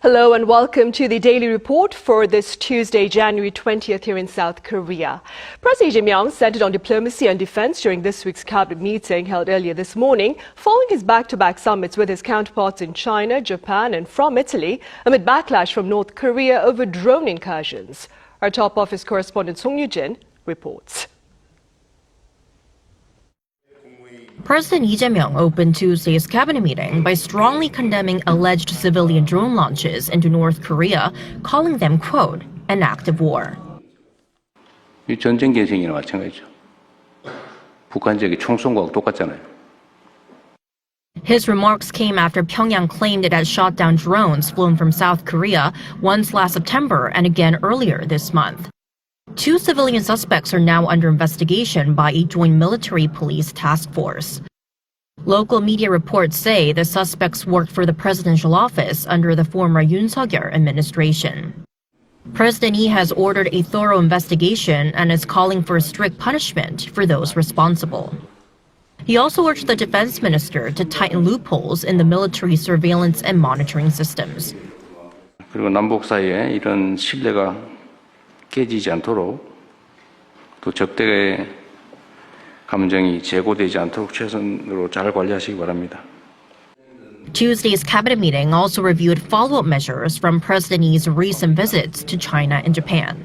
Hello and welcome to the Daily Report for this Tuesday, January 20th here in South Korea. President Lee Jae-myung centered on diplomacy and defense during this week's cabinet meeting held earlier this morning, following his back-to-back summits with his counterparts in China, Japan and from Italy, amid backlash from North Korea over drone incursions. Our top office correspondent Song Yu-jin reports. President Lee Jae-myung opened Tuesday's cabinet meeting by strongly condemning alleged civilian drone launches into North Korea, calling them, quote, an act of war. 이 전쟁 계획이나 마찬가지죠. 북한 지역의 총 쏜 거하고 똑같잖아요. His remarks came after Pyongyang claimed it had shot down drones flown from South Korea once last September and again earlier this month. 2 civilian suspects are now under investigation by a joint military-police task force. Local media reports say the suspects worked for the presidential office under the former Yoon Suk-yeol administration. President Lee has ordered a thorough investigation and is calling for strict punishment for those responsible. He also urged the defense minister to tighten loopholes in the military surveillance and monitoring systems. 그리고 남북 사이에 이런 신뢰가 깨지지 않도록 또 적대의 감정이 제고되지 않도록 최선으로 잘 관리하시기 바랍니다. Tuesday's cabinet meeting also reviewed follow-up measures from President Lee's recent visits to China and Japan.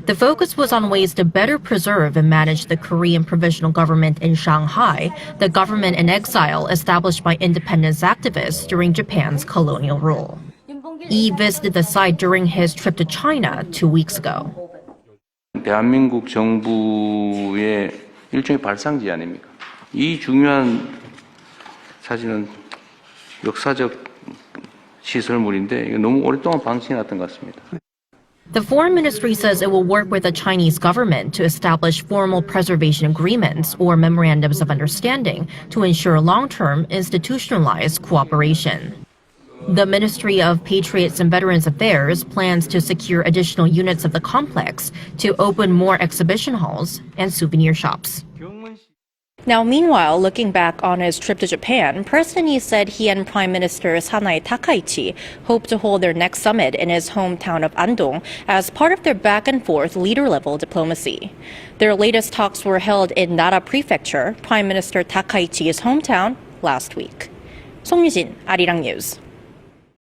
The focus was on ways to better preserve and manage the Korean Provisional Government in Shanghai, the government in exile established by independence activists during Japan's colonial rule. Lee visited the site during his trip to China 2 weeks ago. 대한민국 정부의 일종의 발상지 아닙니까? 이 중요한 사진은 역사적 시설물인데 이거 너무 오랫동안 방치해놨던 것 같습니다. The Foreign Ministry says it will work with the Chinese government to establish formal preservation agreements or memorandums of understanding to ensure long-term institutionalized cooperation. The Ministry of Patriots and Veterans Affairs plans to secure additional units of the complex to open more exhibition halls and souvenir shops. Now, meanwhile, looking back on his trip to Japan, President Lee said he and Prime Minister Sanae Takaichi hope to hold their next summit in his hometown of Andong as part of their back-and-forth leader-level diplomacy. Their latest talks were held in Nara Prefecture, Prime Minister Takaichi's hometown, last week. Song Yu-jin, Arirang News.